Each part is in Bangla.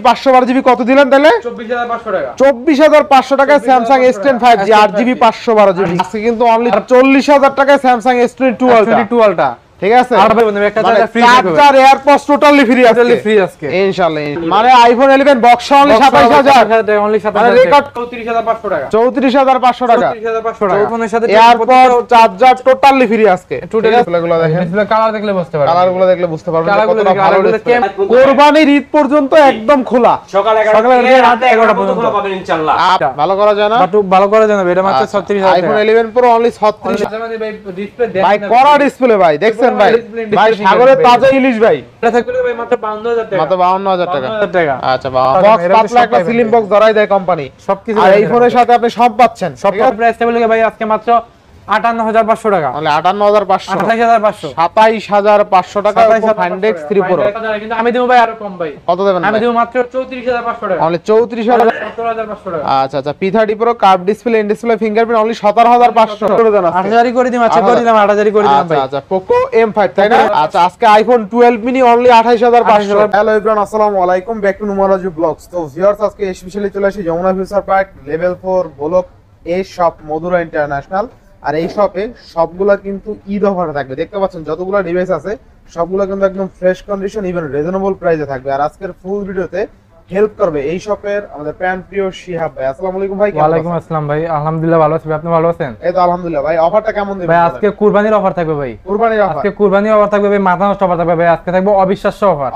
512 জিবি কত দিলেন তাহলে? 24500 টাকা। 24500 টাকায় Samsung S10 5G 8GB 512 GB. আজকে কিন্তু অনলি 40000 টাকায় স্যামসাং S22 Ultra। ঠিক আছে, আর ভাই মানে একটা চার্জার ফ্রি থাকবে, চার্জার এয়ারপডস টোটালি ফ্রি আজকে ইনশাআল্লাহ। মানে আইফোন 11 বক্স অনলি 27000 টাকা, অনলি 27000 রেকর্ড 34500 টাকা। 34500 টাকা আইফোনের সাথে এয়ারপড চার্জার টোটালি ফ্রি আজকে। টোটালি ডিসপ্লেগুলো দেখেন, ডিসপ্লে কালার দেখলে বুঝতে পারবেন, কালারগুলো দেখলে বুঝতে পারবেন কতটা ভালো ডিসপ্লে। কুরবানির ঈদ পর্যন্ত একদম খোলা, সকাল 11টা থেকে রাত 11টা পর্যন্ত খোলা পাবেন ইনশাআল্লাহ। ভালো করা যায় না? ভালো করা যায় না, এটা মাত্র 36000 টাকা। IPhone 11 pro only 36। ভাই ডিসপ্লে দেখেন ভাই কড়া ডিসপ্লে ভাই, দেখছেন ভাই? ভাই সাগরের তাজা ইলিশ ভাই। এটা থাকবে ভাই মাত্র 52000 টাকা। মাত্র 52000 টাকা। আচ্ছা বক্স পাতলা একটা সিলিং বক্স ধরাই দেয় কোম্পানি সবকিছু। আর এই ফোনের সাথে আপনি সব পাচ্ছেন। সব প্রাইস টেবিল ভাই আজকে মাত্র 58500 টাকা। মানে 58500, 28500, 27500 টাকা ফাইন্ডেক্স 3 প্রো। কিন্তু আমি দেব ভাই আরো কম ভাই। কত দেবেন? আমি দেব মাত্র 34500 টাকা। অনলি 34000, 17500 টাকা। আচ্ছা আচ্ছা। P30 pro curve display, in display fingerprint only 17500 করে দেন। 8000 করে দিলাম, আচ্ছা করে দিলাম 8000 করে দিলাম ভাই। আচ্ছা পোকো M5 তাই না? আচ্ছা আজকে iPhone 12 mini only 28500। Hello everyone, আসসালামু আলাইকুম, ব্যাক টু নুমারাজু ব্লগস। তো ভিউয়ার্স আজকে স্পেশালি চলে আসি Jamuna future park level 4 block A shop Madhura international. আর এই শপে সবগুলা কিন্তু ঈদ অফারে থাকবে। দেখতে পাচ্ছেন যতগুলো ডিভাইস আছে সবগুলো কিন্তু একদম ফ্রেশ কন্ডিশন, ইভেন রিজনেবল প্রাইসে থাকবে। আর আজকের ফুল ভিডিওতে হেল্প করবে এই শপের আমাদের প্যান প্রিয় শিহাব ভাই। আসসালামু আলাইকুম ভাই। ওয়া আলাইকুম আসসালাম ভাই, আলহামদুলিল্লাহ ভালো আছি। আপনি ভালো আছেন? এই তো আলহামদুলিল্লাহ ভাই। অফারটা কেমন দিবেন ভাই? আজকে কুরবানির অফার থাকবে ভাই। কুরবানির অফার? আজকে কুরবানির অফার থাকবে ভাই, মাথা নষ্ট অফার থাকবে ভাই। আজকে থাকবে অবিশ্বাস্য অফার,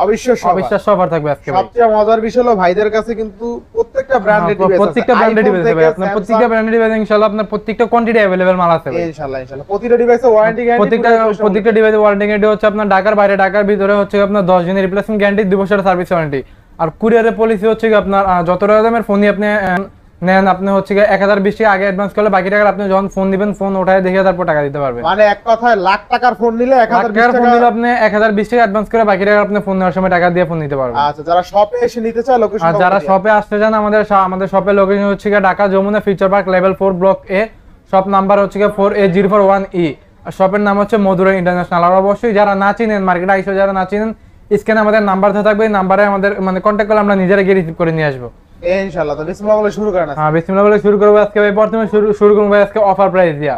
অবিশ্বাস্য অফার থাকবে আজকে ভাই। সবচেয়ে মজার বিষয় হলো ভাইদের কাছে কিন্তু প্রত্যেকটা ব্র্যান্ডের ডিভাইস আছে। প্রত্যেকটা ব্র্যান্ডের ডিভাইস আছে ভাই। আপনার প্রত্যেকটা ব্র্যান্ডের ডিভাইস ইনশাআল্লাহ আপনার প্রত্যেকটা কোয়ান্টিটি अवेलेबल মাল আছে ভাই ইনশাআল্লাহ। প্রতিটা ডিভাইসে ওয়ারেন্টি গ্যারান্টি, প্রত্যেকটা ডিভাইসে ওয়ারেন্টি গ্যারান্টি হচ্ছে আপনার ঢাকার বাইরে, ঢাকার ভিতরে হচ্ছে আপনার 10 দিনের রিপ্লেসমেন্ট গ্যারান্টি, 2 বছরের সার্ভিস ওয়ারেন্টি। আর কুরিয়ারের পলিসি হচ্ছে কি আপনার যত টাকা দামের ফোনই আপনি নেন, আপনি হচ্ছে 1020 টাকা আগে অ্যাডভান্স করলে বাকি টাকা আপনি যখন ফোন দিবেন ফোন ওঠায় দেখে তারপর টাকা দিতে পারবেন। মানে এক কথায় লাখ টাকার ফোন নিলে 1020 টাকা ফোন দিলে আপনি 1020 টাকা অ্যাডভান্স করে বাকি টাকা আপনি ফোন নেওয়ার সময় টাকা দিয়ে ফোন নিতে পারবেন। আচ্ছা, যারা শপে এসে নিতে চায় লোকেশন, আর যারা শপে আসতে চান আমাদের শপের লোকেশন হচ্ছে Dhaka Jamuna future park level 4 block A. Shop number হচ্ছে 48041E। আর শপের নাম হচ্ছে মধুরা ইন্টারন্যাশনাল। আর অবশ্যই যারা না চিনেন, মার্কেটে আইসো যারা না চিনেন, স্ক্রিনে আমাদের নাম্বার দেওয়া থাকবে, নাম্বারে আমাদের মানে কন্টাক্ট করলে আমরা নিজেরা গিয়ে রিসিভ করে নিয়ে আসবো ইনশাআল্লাহ। তো বিসমিল্লাহ বলে শুরু করেন। হ্যাঁ বিসমিল্লাহ বলে শুরু করব আজকে ভাই। প্রথমে শুরু করব ভাই আজকে অফার প্রাইস দিয়া।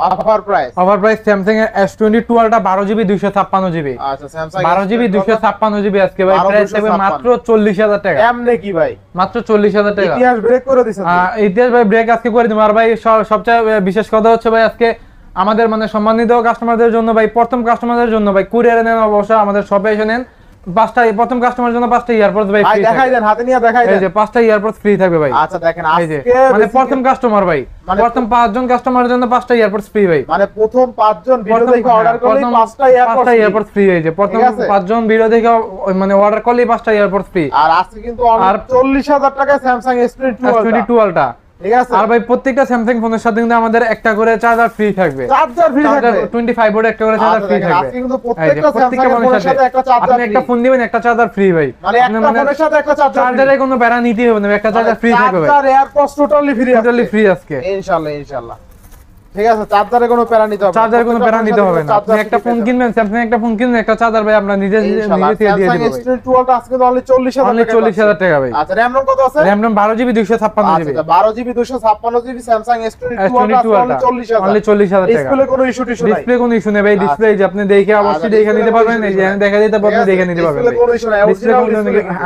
অফার প্রাইস স্যামসাং এর S22 Ultra 12GB 256GB। আচ্ছা স্যামসাং 12GB 256GB আজকে ভাই প্রাইস থাকবে মাত্র 40000 টাকা। এমনে কি ভাই? মাত্র 40000 টাকা। ইতিহাস ব্রেক করে দিছেন। ইতিহাস ভাই ব্রেক আজকে করে দিমু। আর ভাই সবচেয়ে বিশেষ কথা হচ্ছে ভাই আজকে আমাদের মানে সম্মানিত কাস্টমারদের জন্য ভাই, প্রথম কাস্টমারদের জন্য ভাই কুরিয়ারে নেন, অবশ্যই আমাদের শপে এসে নেন। প্রথম কাস্টমারের জন্য 5টা ইয়ারপডস ভাই ফ্রি দেখাই দেন, হাতে নিয়ে দেখাই দেন। এই যে 5টা ইয়ারপডস ফ্রি থাকবে ভাই। আচ্ছা দেখেন আজকে মানে প্রথম কাস্টমার ভাই, প্রথম 5 জন কাস্টমারের জন্য 5টা ইয়ারপডস ফ্রি ভাই। মানে প্রথম 5 জন ভিডিও দেখে অর্ডার করলে 5টা ইয়ারপডস ফ্রি হয়ে যায়। প্রথম 5 জন ভিডিও দেখে মানে অর্ডার করলে 5টা ইয়ারপডস ফ্রি। আর আজকে কিন্তু 40000 টাকায় স্যামসাং S22 Ultra। ঠিক আছে। আর ভাই প্রত্যেকটা স্যামসাং ফোনের সাথে কিন্তু আমাদের একটা করে চার্জার ফ্রি থাকবে। চার্জার ফ্রি থাকবে 25 ভোল্ট একটা করে চার্জার ফ্রি থাকবে। আজকে কিন্তু প্রত্যেকটা স্যামসাং ফোনের সাথে একটা চার্জার, আপনি একটা ফোন দিবেন একটা চার্জার ফ্রি ভাই। মানে একটা ফোনের সাথে একটা চার্জার, চার্জারে কোনো প্যারা নিতে হবে না, একটা চার্জার ফ্রি থাকবে ভাই। চার্জার এয়ারপডস টোটালি ফ্রি আজকে ইনশাআল্লাহ। ঠিক আছে, চার্জারে কোনো প্যারা নিতে হবে না, চার্জারে কোনো প্যারা নিতে হবে না। আপনি একটা ফোন কিনবেন, স্যামসাং একটা ফোন কিনবেন, একটা চার্জার ভাই আমরা নিজে দিয়ে দিব ভাই। স্যামসাং S22 Ultra আজকে অনলি 40000 টাকা ভাই। আচ্ছা র‍্যাম কত আছে? RAM 12GB 256GB। আচ্ছা 12GB 256GB Samsung S22 Ultra only 40000 টাকা। ডিসপ্লে কোনো ইস্যু নাই? ডিসপ্লে কোনো ইস্যু নেই ভাই। ডিসপ্লে যে আপনি দেখে অবশ্যই দেখে নিতে পারবেন। এই যে দেখা দিতে পারবেন, দেখে নিতে পারবেন ভাই। ডিসপ্লে কোনো ইস্যু নাই, ডিসপ্লে কোনো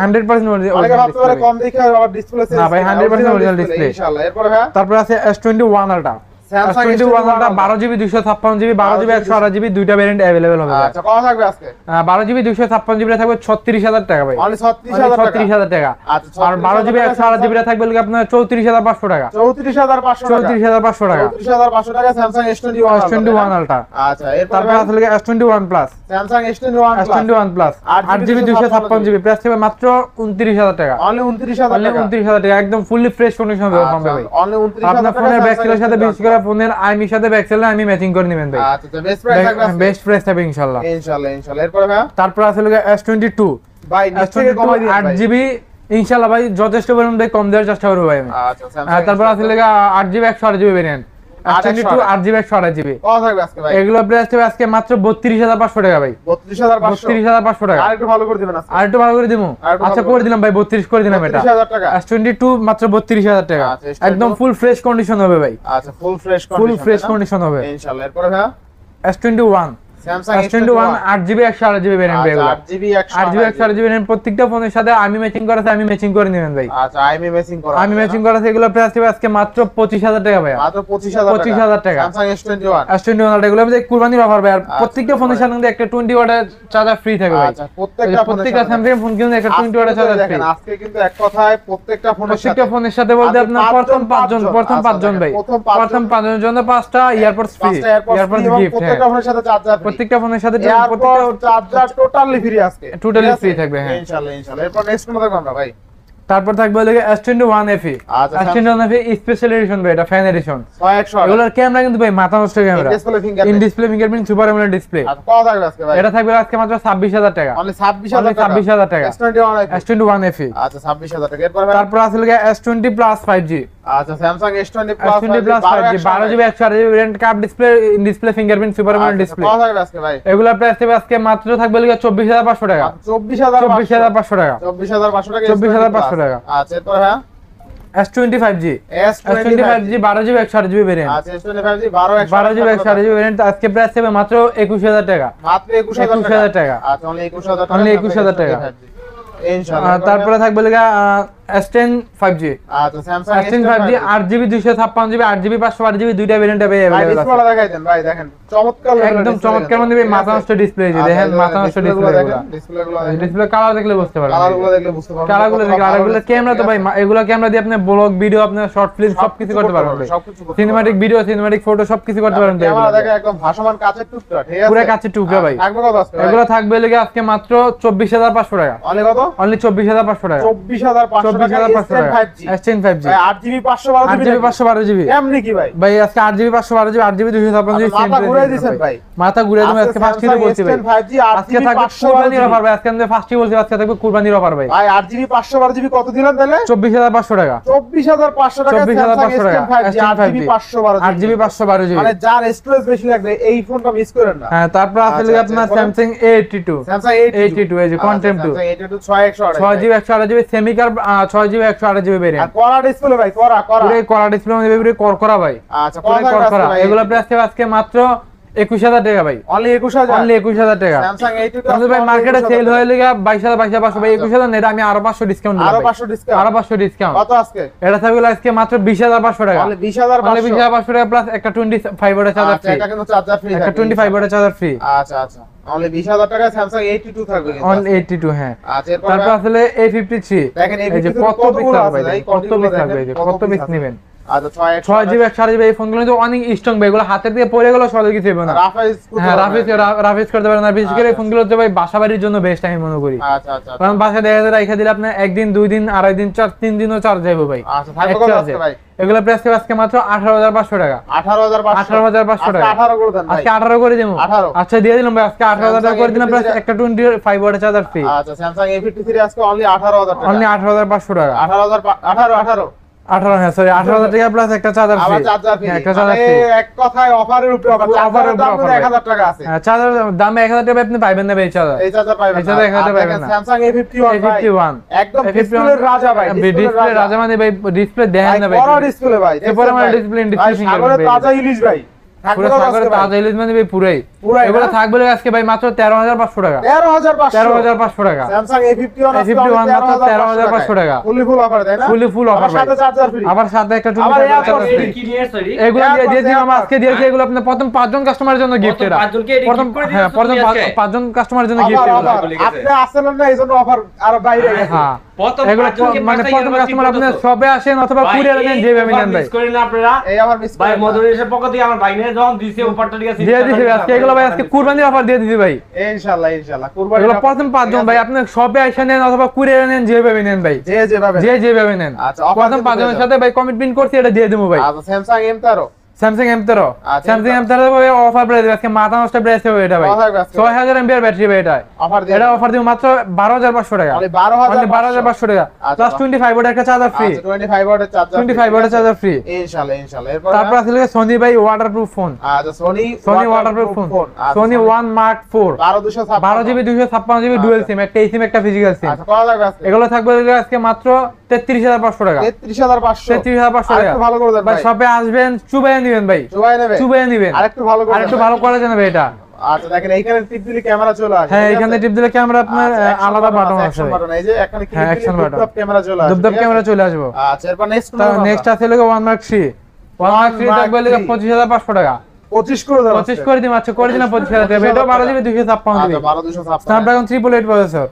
100% অরিজিনাল। অনেকে ভাবতে পারে কম দেখে আবার ডিসপ্লে না ভাই 100% অরিজিনাল ডিসপ্লে ইনশাআল্লাহ। এরপর ভাই তারপর আছে S21 Ultra। Samsung S21 Ultra 12GB 256GB 12GB 128GB দুইটা ভেরিয়েন্ট अवेलेबल হবে। আচ্ছা কত থাকবে আজকে? 12GB 256GB থাকবে 36000 টাকা ভাই। অনলি 36000 টাকা। আচ্ছা আর 12GB 128GB থাকবে লাগি আপনার 34500 টাকা। 34500 টাকা স্যামসাং S21 Ultra। আচ্ছা তারপর আছে লাগি S21 Plus। Samsung S21 Plus 8GB 256GB price থাকবে মাত্র 29000 টাকা। অনলি 29000 টাকা একদম ফুললি ফ্রেশ কন্ডিশন হবে ভাই। অনলি 29000 আপনার ফোনের ব্যাক সেলের সাথে বিশেষ করে ফোনের আইমির সাথে ব্যাক সেলে আমি ম্যাচিং করে নেবেন ভাই। আচ্ছা বেস্ট প্রাইস থাকবে, বেস্ট প্রাইস থাকবে ইনশাআল্লাহ। এরপর ভাই তারপর আছে লাগি S22 ভাই নিশ্চয়ই কমাই দিন 8GB ইনশাআল্লাহ ভাই যথেষ্ট পরিমাণ ভাই কম দেওয়ার চেষ্টা করব ভাই আমি। আচ্ছা তারপর আছে লাগি 8GB 128GB variant. S22 8GB 128GB কত থাকবে আজকে ভাই? এগুলো প্রাইস থাকবে আজকে মাত্র 32500 টাকা ভাই। 32500 32500 টাকা। আরেকটু ভালো করে দিবেন আজকে। আরেকটু ভালো করে দিমু? আচ্ছা করে দিলাম ভাই, 32 করে দিলাম এটা। 32000 টাকা। S22 মাত্র 32000 টাকা। আচ্ছা, S22 একদম ফুল ফ্রেশ কন্ডিশন হবে ভাই। আচ্ছা full fresh condition. Full fresh condition হবে ইনশাআল্লাহ। এরপরে ভাই S21 Samsung S21 8GB 128GB variant ভাই। 8GB 8GB 128GB ভেরিয়েন্ট প্রত্যেকটা ফোনের সাথে আমি ম্যাচিং করাতে আমি ম্যাচিং করে নেবেন ভাই। আচ্ছা আইএমএ ম্যাচিং করা। আমি ম্যাচিং করাতে এগুলো প্রাইস হবে আজকে মাত্র 25000 টাকা ভাই। মাত্র 25000 টাকা। স্যামসাং S21 S21 এগুলো আমাদের কুরবানির অফার ভাই। আর প্রত্যেকটা ফোনের সাথে কিন্তু একটা 20 ওয়াটের চার্জার ফ্রি থাকবে ভাই। আচ্ছা প্রত্যেকটা স্যামসাং ফোন কিন্তু একটা 20 ওয়াটের চার্জার ফ্রি। দেখেন আজকে কিন্তু এক কথায় প্রত্যেকটা ফোনের সাথে বলতে আপনার প্রথম 5 জন ভাই। প্রথম 5 জনের জন্য 5টা ইয়ারপডস ফ্রি। EarPods gift. প্রত্যেকটা ফোনের সাথে চার্জার ফ্রি। প্রত্যেকটা ফোনের সাথে চার্জার টোটালি ফ্রি আজকে। টোটালি ফ্রি থাকবে হ্যাঁ ইনশাআল্লাহ ইনশাআল্লাহ। এরপর নেক্সট কোন দেখব আমরা ভাই? তারপর থাকবে লাগে S21 FE। আচ্ছা S21 FE স্পেশাল এডিশন ভাই, এটা ফ্যান এডিশন। 100 এগুলোর ক্যামেরা কিন্তু ভাই মাথা নষ্ট camera. In display fingerprint super AMOLED display. আচ্ছা কত থাকবে আজকে ভাই? এটা থাকবে আজকে মাত্র 26000 টাকা। অনলি 26000 টাকা। S21 FE। আচ্ছা 26000 টাকা। এরপর ভাই তারপর আছে লাগে S20 প্লাস 5G। আচ্ছা Samsung S20 plus 5G 12GB 128GB variant cup display, in display fingerprint super AMOLED display. কত থাকবে আজকে ভাই? এগুলোর প্রাইস থাকবে আজকে মাত্র থাকবে লাগে 24500 টাকা। 24500 টাকা। 24500 টাকা। 24500 টাকা। আচ্ছা এরপর হ্যাঁ S25G 12GB 128GB ভেরিয়েন্ট। আচ্ছা S25G 12GB 128GB ভেরিয়েন্ট আজকে প্রাইস থাকবে মাত্র 21000 টাকা। মাত্র 21000 টাকা। আচ্ছা অনলি 21000 টাকা। অনলি 21000 টাকা ইনশাআল্লাহ। তারপরে থাকবে লাগা S10 5G। আচ্ছা Samsung S10 5G 8GB 256GB 8GB 512GB দুইটা ভেরিয়েন্ট হবে अवेलेबल আছে। ডিসপ্লে দেখাই দেন ভাই, দেখেন চমৎকার একদম চমৎকার মধ্যে মাথা নষ্ট ডিসপ্লে এই যে দেখেন মাথা নষ্ট ডিসপ্লে গুলো। ডিসপ্লে কালার দেখলে বুঝতে পারবেন। কালারগুলো দেখলে বুঝতে পারবেন। কালারগুলো দেখলে আরেকগুলো ক্যামেরা তো ভাই এগুলো ক্যামেরা দিয়ে আপনি ব্লগ ভিডিও আপনার শর্ট ফিল্ম সবকিছু করতে পারবেন ভাই। সিনেম্যাটিক ভিডিও সিনেম্যাটিক ফটো সবকিছু করতে পারবেন ভাই। ক্যামেরা দেখে একদম ভাসমান কাচের টুকরা, ঠিক আছে? পুরো কাচের টুকরা ভাই। থাকবে কত আজকে ভাই? এগুলো থাকবে লাগে আজকে মাত্র 24500 টাকা। অনলি কত? অনলি 24500 টাকা। 24500 টাকা। 24500 টাকা। S10 5G ভাই 8GB 512GB 8GB 512GB এমনি কি ভাই? ভাই আজকে 8GB 512GB 8GB 256GB মাথা ঘুরাই দিয়েছেন ভাই। মাথা ঘুরে তুমি আজকে ফার্স্ট হিরো বলছি ভাই। আজকে থাকবে কুরবানির অফার ভাই। আজকে আমরা ফার্স্ট বলছি আজকে থাকবে কুরবানির অফার ভাই। ভাই 8GB 512GB কত দিলেন তাহলে? 24500 টাকা। 24500 টাকা। 24500 টাকা। 8GB 512GB 8GB 512GB মানে যার স্টোরেজ বেশি লাগবে এই ফোনটা মিস করেন না। হ্যাঁ তারপর আসলে আপনার Samsung A82 Samsung A82 এই যে Quantum 2 A82 6128 6GB 128GB semi curve 6GB 128GB আর ভেরিয়েন্ট। কড়া ডিসপ্লে ভাই, কড়া পুরো কড়া ডিসপ্লে মধ্যে পুরো করকরা ভাই। আচ্ছা পুরো করকরা। এগুলো প্রাইস থাকবে আজকে মাত্র 21000 টাকা ভাই। অনলি 21000। অনলি 21000 টাকা। Samsung A82 তাহলে ভাই মার্কেটে সেল হয়ে লাগা 22500 ভাই 21000 না, এটা আমি আরো 500 ডিসকাউন্ট দিলাম। আরো 500 ডিসকাউন্ট। আরো 500 ডিসকাউন্ট। কত আজকে? এটা থাকবে আজকে মাত্র 20500 টাকা। অনলি 20500। অনলি 20500 টাকা প্লাস একটা 25 ওয়াটের চার্জার আচ্ছা ফ্রি। এটা কিন্তু চার্জার ফ্রি একটা থাকবে। 25 ওয়াটের চার্জার ফ্রি। আচ্ছা আচ্ছা অনলি 20000 টাকা Samsung A82 থাকবে কিন্তু। অনলি 82 হ্যাঁ। আচ্ছা এরপর তারপর আসলে A53 দেখেন এই যে কত পিস থাকবে ভাই, কত পিস থাকবে এই যে কত পিস নেবেন। আচ্ছা 6GB 128GB এই ফোনগুলো কিন্তু অনেক স্ট্রং ভাই, এগুলো হাতের দিয়ে পড়ে গেল সহজে কিছু হবে না। হ্যাঁ রাফেজ করতে পারেন না, বিশেষ করে এই ফোনগুলো তো ভাই বাসাবাড়ির জন্য বেস্ট আমি মনে করি। আচ্ছা আচ্ছা কারণ বাসায় দেখা যায় রেখে দিলে আপনি একদিন 2 দিন 2.5 দিন 3 দিনও চার্জ যাবে ভাই। আচ্ছা থাকবে কত আজকে ভাই? এগুলো প্রাইস আজকে মাত্র 18500 টাকা। 18500 টাকা। 18 করে দেন ভাই। আজকে 18 করে দেবো। 18 আচ্ছা দিয়ে দিলাম ভাই, আজকে 18000 টাকা করে দিলাম প্লাস একটা 25 ওয়াটের চার্জার ফ্রি। আচ্ছা Samsung A53 আজকে অনলি 18000 টাকা। অনলি 18500 টাকা। 18 হ্যাঁ সরি 18000 টাকা প্লাস একটা চার্জার ফ্রি। আবার চার্জার ফ্রি। একটা চার্জার মানে ফ্রি। এক কথায় অফারের উপরে অফার। চার্জারের দাম 1000 টাকা আছে। হ্যাঁ চার্জার দাম 1000 টাকা আপনি পাইবেন না ভাই চার্জার। এই চার্জার পাইবেন। এই চার্জার 1000 টাকা পাইবেন না। Samsung A51 ভাই। A51 একদম ডিসপ্লের রাজা ভাই। ডিসপ্লে রাজা মানে ভাই ডিসপ্লে দেখেন না ভাই। বড় ডিসপ্লে ভাই। এরপরে মানে ডিসপ্লে সাগরের তাজা ইলিশ ভাই। পুরো সাগরের তাজা ইলিশ মানে ভাই পুরাই। এগুলো থাকবে আজকে ভাই মাত্র 13500 টাকা। 13500 টাকা। Samsung A51 মাত্র 13500 টাকা। ফুলি ফুল অফার তাই না? ফুলি ফুল অফার ভাই। সাথে চার্জার ফ্রি। আবার সাথে একটা 25 চার্জার ফ্রি। কি নিয়ে সরি এগুলো দিয়ে দিলাম আজকে দিয়েছি, এগুলো আপনি প্রথম 5 জন কাস্টমারের জন্য গিফট এরা। প্রথম হ্যাঁ প্রথম 5 জন কাস্টমারের জন্য গিফট এগুলো। আপনি আসলেন না এইজন্য অফার আর বাইরে গেছে। হ্যাঁ প্রথম এগুলো 5 জনকে মানে প্রথম কাস্টমার আপনি সবে আসেন অথবা কুরিয়ার নেন যেভাবে নেন ভাই। মিস করেন না আপনারা। এই আমার মিস ভাই মধুরেশের পক্ষ থেকে আমার ভাই নিয়ে যখন দিছে অফারটা ঠিক আছে দিয়ে দিছি আজকে, এগুলো ভাই আজকে কুরবানির অফার দিয়ে দিছি ভাই। ইনশাআল্লাহ ইনশাআল্লাহ কুরবানি এগুলো প্রথম 5 জন ভাই আপনি সবে আসেন নেন অথবা কুরিয়ার নেন যেভাবে নেন ভাই। যেভাবে যেভাবে নেন। আচ্ছা প্রথম 5 জনের সাথে ভাই কমিটমেন্ট করছি, এটা দিয়ে দেবো ভাই। আচ্ছা Samsung M13 স্যামসাং M13 আচ্ছা, স্যামসাং M13 ভাই অফার প্রাইস আজকে মাথা নষ্ট প্রাইস হবে এটা ভাই কথা হবে আজকে। 6000 mAh ব্যাটারি ভাই এটা অফার দিয়ে এটা অফার দিব মাত্র 12500 টাকা মানে 12500 12500 টাকা আচ্ছা, প্লাস 25 ওয়াট একটা চার্জার ফ্রি আচ্ছা 25 ওয়াটের চার্জার 25 ওয়াটের চার্জার ফ্রি ইনশাআল্লাহ ইনশাআল্লাহ এরপর তারপর আছে সনি ভাই ওয়াটারপ্রুফ ফোন আচ্ছা Sony waterproof phone Sony 1 Mark 4 12 GB 256 GB dual SIM একটা সিম একটা ফিজিক্যাল সিম আচ্ছা কত লাগবে আজকে এগুলো থাকবে আজকে মাত্র 33500 টাকা 33500 33500 টাকা আরেকটু ভালো করে দেন ভাই ভাই শপে আসবেন চুবাইয়া নেবেন ভাই জোয়াই নেবে চুবাইয়া নেবেন আরেকটু ভালো করে আরেকটু ভালো করা যাবে এটা আচ্ছা দেখেন এইখানে টিপ দিলে ক্যামেরা চলে আসে হ্যাঁ এখানে টিপ দিলে ক্যামেরা আপনার আলাদা বাটন আছে অ্যাকশন বাটন এই যে এখানে হ্যাঁ, ক্লিক action দিলে button। দুপদাপ ক্যামেরা চলে আসে দুবদাব ক্যামেরা চলে আসবে আচ্ছা এরপর নেক্সট নেক্সট আছে হলো 1 Mark 3 1 Mark 3 থাকবে হলো 25500 টাকা 25 করে দাও 25 করে দিন আচ্ছা করে দিন 25000 টাকা এটাও 12 জিবি 256 জিবি আচ্ছা 12256 স্ন্যাপড্রাগন 888 প্রসেসর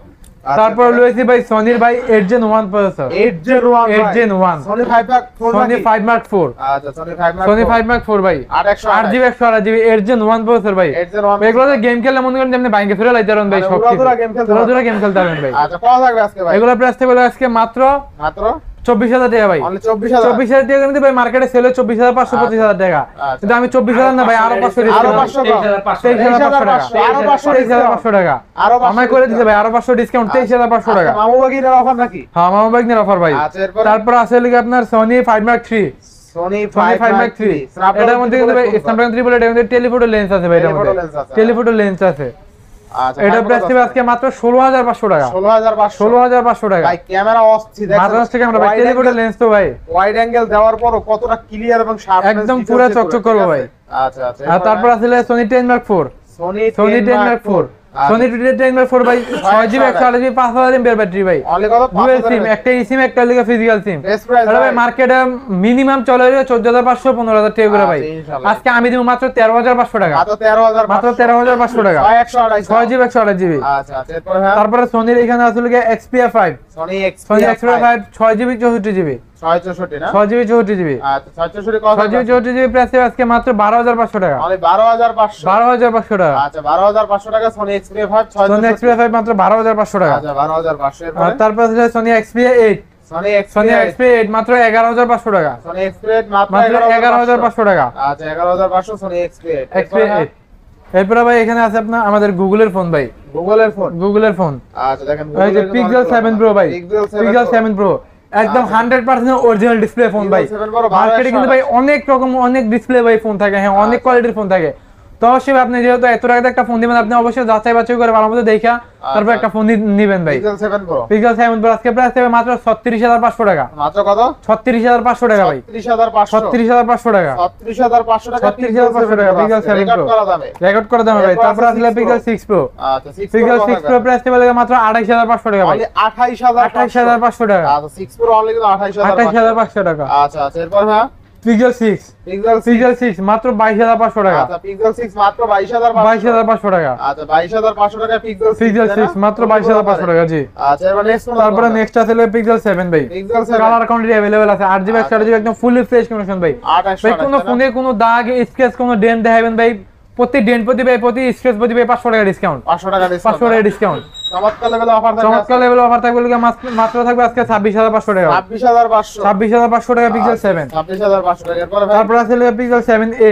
তারপর রয়েছে ভাই সনির ভাই 8 Gen 1 processor 8 Gen 1 8 Gen 1 Sony 5 Mark 4 Sony 5 Mark 4 আচ্ছা সনি 5 Mark সনি 5 Mark 4 ভাই 8 জিবি 128 জিবি 8 Gen 1 প্রসেসর ভাই 8 Gen 1 এগুলোতে গেম খেললে মনে করেন আপনি বাইকে ফিরে লাইতে পারবেন ভাই সব উড়াধুরা game খেলতে পারবেন। উড়াধুরা গেম খেলতে পারবেন ভাই আচ্ছা কত লাগবে আজকে ভাই এগুলোর প্রাইস থাকবে আজকে মাত্র মাত্র 24000 টাকা ভাই অনলি 24000 24000 টাকা কিন্তু ভাই মার্কেটে সেল হয় 24500 25000 টাকা কিন্তু আমি 24000 না ভাই আরো 500 আরো ডিসকাউন্ট 500 23500 টাকা আরো 500 23500 টাকা আরো 500 আমায় করে দিতে ভাই আরো 500 ডিসকাউন্ট 23500 টাকা মামু বাগিনের অফার নাকি হ্যাঁ মামা বাইকের অফার ভাই আচ্ছা এরপর তারপর আছে লিখে আপনার Sony 5 Mark 3 Sony Sony 5 Mark 3 এটার মধ্যে কিন্তু ভাই স্ন্যাপড্রাগন 888 এর মধ্যে টেলিফোটো লেন্স আছে ভাই এটার মধ্যে টেলিফোটো লেন্স আছে আচ্ছা এটা প্রাইস হবে আজকে মাত্র 16500 টাকা 16500 16500 টাকা ভাই ক্যামেরা অস্থির মাত্র থেকে আমরা ভাই টেলিফোটো লেন্স তো ভাই ওয়াইড অ্যাঙ্গেল দেওয়ার পরও কতটা ক্লিয়ার এবং শার্প একদম পুরো চকচক করবে ভাই আচ্ছা আচ্ছা আর তারপর আছে Sony 10 Mark 4 Sony Sony 10 Mark 4 Sony 10 Mark 4 ভাই 6GB 128GB 5000 mAh ব্যাটারি ভাই অনলি কত ডুয়াল সিম একটা সিম একটা লিগা ফিজিক্যাল সিম বেস্ট প্রাইস আরে ভাই মার্কেটে মিনিমাম চলে 14500 15000 টাকা করে ভাই আচ্ছা, ইনশাআল্লাহ। আজকে আমি দিব মাত্র 13500 টাকা মাত্র 13000 মাত্র 13500 টাকা 6GB 128GB আচ্ছা আচ্ছা এরপর হ্যাঁ তারপরে সনির এখানে আছে লিগা Xperia 5 Sony Sony Xperia Xperia 5 6GB 64GB 664 না 6GB 64GB আচ্ছা 664 কত 6GB 64GB প্রাইস আজকে মাত্র 12500 টাকা অনলি 12500 12500 টাকা আচ্ছা 12500 টাকা সনি Xperia 5 সনি Xperia 5 মাত্র 12500 টাকা আচ্ছা 12500 এরপর আর তারপর আছে Sony Xperia 8 Sony Sony Xperia Xperia 8 মাত্র 11500 টাকা সনি Xperia মাত্র মাত্র 11500 টাকা আচ্ছা 11500 সনি Xperia Xperia 8 এরপর ভাই এখানে আছে আপনার আমাদের গুগলের ফোন ভাই গুগলের ফোন গুগলের ফোন আচ্ছা দেখেন এই যে Pixel 7 Pro ভাই Pixel 7 Pro একদম 100% অরিজিনাল ডিসপ্লে ফোন ভাই Pixel 7 Pro ভালো মার্কেটে কিন্তু ভাই অনেক রকম অনেক ডিসপ্লে ভাই ফোন থাকে হ্যাঁ অনেক কোয়ালিটির ফোন থাকে তো অবশ্যই আপনি যেহেতু এত টাকাতে একটা ফোন দিবেন আপনি অবশ্যই যাচাই বাছাই করে ভালো মতো দেখা তারপর একটা ফোন নেবেন ভাই Pixel 7 Pro Pixel 7 Pro আজকে প্রাইস হবে মাত্র 36500 টাকা মাত্র কত 36500 টাকা ভাই 36500 36500 টাকা 36500 টাকা 36500 টাকা Pixel 7 রেকর্ড Pro করা যাবে রেকর্ড করে দেন ভাই তারপর আসলে Pixel 6 Pro আচ্ছা 6 Pixel 6 Pro প্রাইস হবে মাত্র 28500 টাকা ভাই অনলি 28500 টাকা আচ্ছা 6 Pro অনলি 28500 28500 টাকা আচ্ছা আচ্ছা এরপর হ্যাঁ Pixel 6 Pixel 6 মাত্র 22500 টাকা আচ্ছা Pixel 6 মাত্র 22500 টাকা আচ্ছা 22500 টাকা Pixel 6 মাত্র 22500 টাকা জি আচ্ছা এবার নেক্সট তারপরে নেক্সট আছে Pixel 7 ভাই Pixel 7 কালার কোয়ান্টিটি अवेलेबल আছে 8GB 128GB একদম ফুলি ফ্রেশ কন্ডিশন ভাই 2800 ভাই কোনো ফোনে কোনো দাগ স্ক্র্যাচ কোনো ডেন্ট দেখাবেন ভাই প্রতি ডেন্ট প্রতি ভাই প্রতি স্ক্র্যাচ প্রতি ভাই 500 টাকা ডিসকাউন্ট 500 টাকা 500 টাকা ডিসকাউন্ট চমৎকার লেভেল অফার থাকবে চমৎকার লেভেল অফার থাকবে মাত্র থাকবে আজকে 26500 টাকা 26500 26500 টাকা Pixel 7 26500 টাকা এরপর ভাই তারপর আছে Pixel 7a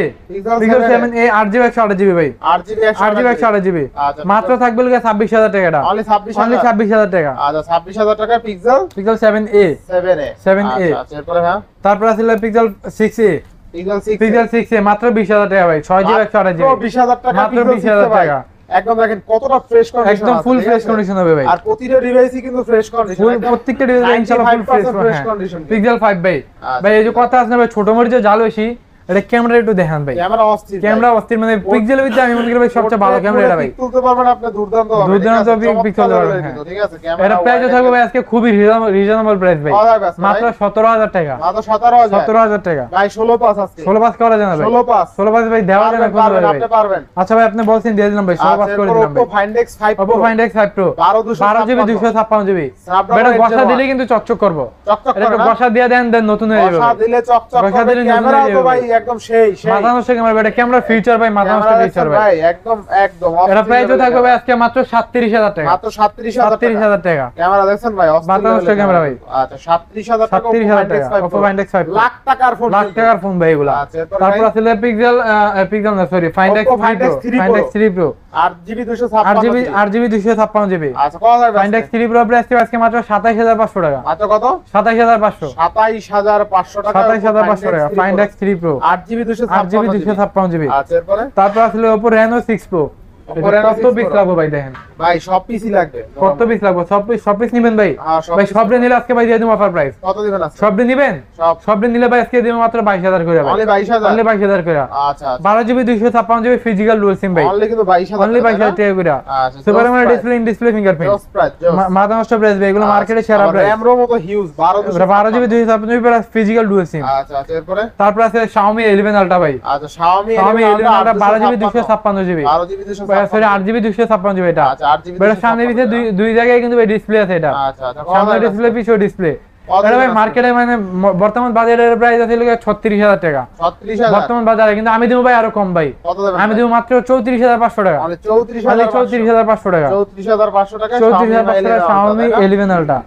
Pixel 7a 8GB 128GB ভাই 8GB 8GB 128GB আচ্ছা, মাত্র থাকবে 26000 টাকাটা অনলি অনলি 26000 26000 টাকা আচ্ছা 26000 টাকা Pixel Pixel 7a 7a 7a আচ্ছা এরপর হ্যাঁ তারপর আছে Pixel 6a Pixel 6 Pixel 6a মাত্র 20000 টাকা ভাই 6GB 128GB 20000 টাকা মাত্র Pixel 20000 6 ভাই। টাকা একদম দেখেন কতটা ফ্রেশ কন্ডিশন একদম ফুল ফ্রেশ কন্ডিশন হবে ভাই আর প্রতিটা ডিভাইসই কিন্তু ফ্রেশ কন্ডিশন ফুল প্রত্যেকটা ডিভাইস ইনশাআল্লাহ full fresh 95% fresh condition Pixel 5 ভাই ভাই এই যে কথা আছে না ভাই ছোট মরিচে জাল বেশি এটা ক্যামেরা একটু দেখান ভাই ক্যামেরা অস্থির ক্যামেরা অস্থির মানে পিক্সেলের ভিতরে আমি মনে করি ভাই সবচেয়ে ভালো ক্যামেরা এটা ভাই তুলতে পারবেন আপনি দুর্দান্ত হবে দুর্দান্ত পিক্সেল পারবেন ঠিক আছে ক্যামেরা এটা প্রাইস থাকবে ভাই আজকে খুবই রিজনেবল প্রাইস ভাই মাত্র 17000 টাকা মাত্র 17000 টাকা ভাই 16 পাস আছে 16 পাস করা যায় না ভাই 16 পাস ভাই দেওয়া যায় না কোন ভাই আপনি পারবেন আচ্ছা ভাই আপনি বলছেন দিয়ে দিলাম ভাই 16 পাস করে দিলাম ভাই Oppo Find X 5 Oppo Find X 5 Pro 12GB 256GB বেটা গসা দিলে কিন্তু চকচক করব চকচক এটা করে গসা দিয়ে দেন নতুন হয়ে যাবে গসা দিলে চকচক গসা করবে দিলে নতুন ক্যামেরা হয়ে তো যাবে ভাই একদম সেই মাথা নষ্ট ক্যামেরা ভাই, এটা ক্যামেরা ফিচার ভাই, মাথা নষ্ট ফিচার ভাই। একদম এটা প্রাইস থাকবে ভাই আজকে মাত্র 37000 টাকা, মাত্র 37000 টাকা। ক্যামেরা দেখছেন ভাই, মাথা নষ্ট ক্যামেরা ভাই। আচ্ছা 37000 টাকা, 37000 টাকা Oppo Find X5 Pro। Lakh টাকার ফোন, লাখ টাকার ফোন ভাই এগুলা। আচ্ছা, এরপর তারপর ভাই? আছে পিক্সেল না sorry Find X3 Oppo Find Pro, X3 Find Pro। X3 Pro 8GB 256 8GB 256GB। আচ্ছা কত হবে Find X3 Pro প্রাইস আজকে মাত্র 27500 টাকা, মাত্র কত? 27500 27500 টাকা, 27500 টাকা Find X3 Pro 8GB 8GB 256GB। আচ্ছা এরপরে তারপর আসলে Oppo Reno 6 Pro। Oppo Reno কত 6 পিস Pro। লাগবে ভাই দেখেন, ভাই সব পিসি লাগবে, কত পিস লাগবে? সব পিস নেবেন ভাই? হ্যাঁ, সব ভাই piece সবরে নিলে আজকে ভাই দিয়ে দেব অফার প্রাইস। কত দিবেন আজকে? সবরে নেবেন? সব সবরে নিলে ভাই আজকে দেব মাত্র 22000 করে ভাই। অনলি 22000, অনলি 22000 করে। আচ্ছা 12GB 256GB ফিজিক্যাল ডুয়াল সিম ভাই, অনলি কিন্তু 22000, অনলি 22000 টাকা করে। আচ্ছা super AMOLED display, in display fingerprint, জোস প্রাইস, মাথা নষ্ট প্রাইস ভাই, এগুলো মার্কেটে সেরা প্রাইস। RAM ROM তো huge 12GB 256GB plus physical dual SIM. আচ্ছা আচ্ছা এরপরে তারপর আছে Xiaomi 11 Ultra ভাই, আচ্ছা Xiaomi Xiaomi 11 Ultra 12GB 256GB 256GB, sorry 8GB 256GB এটা। আচ্ছা 8GB এটা সামনে পিছে দুই জায়গায় কিন্তু ভাই ডিসপ্লে আছে এটা। আচ্ছা আচ্ছা সামনে ডিসপ্লে পিছনে ডিসপ্লে। এটা ভাই মার্কেটে মানে বর্তমান বাজারের প্রাইস আছে 36000 টাকা 36000 বর্তমান বাজারে, কিন্তু আমি দেবো ভাই আরো কম ভাই, কত দেবেন? আমি দেবো মাত্র 34500 টাকা, মানে 34500 টাকা, 34500 টাকা 34500 টাকা Xiaomi 11 Ultra।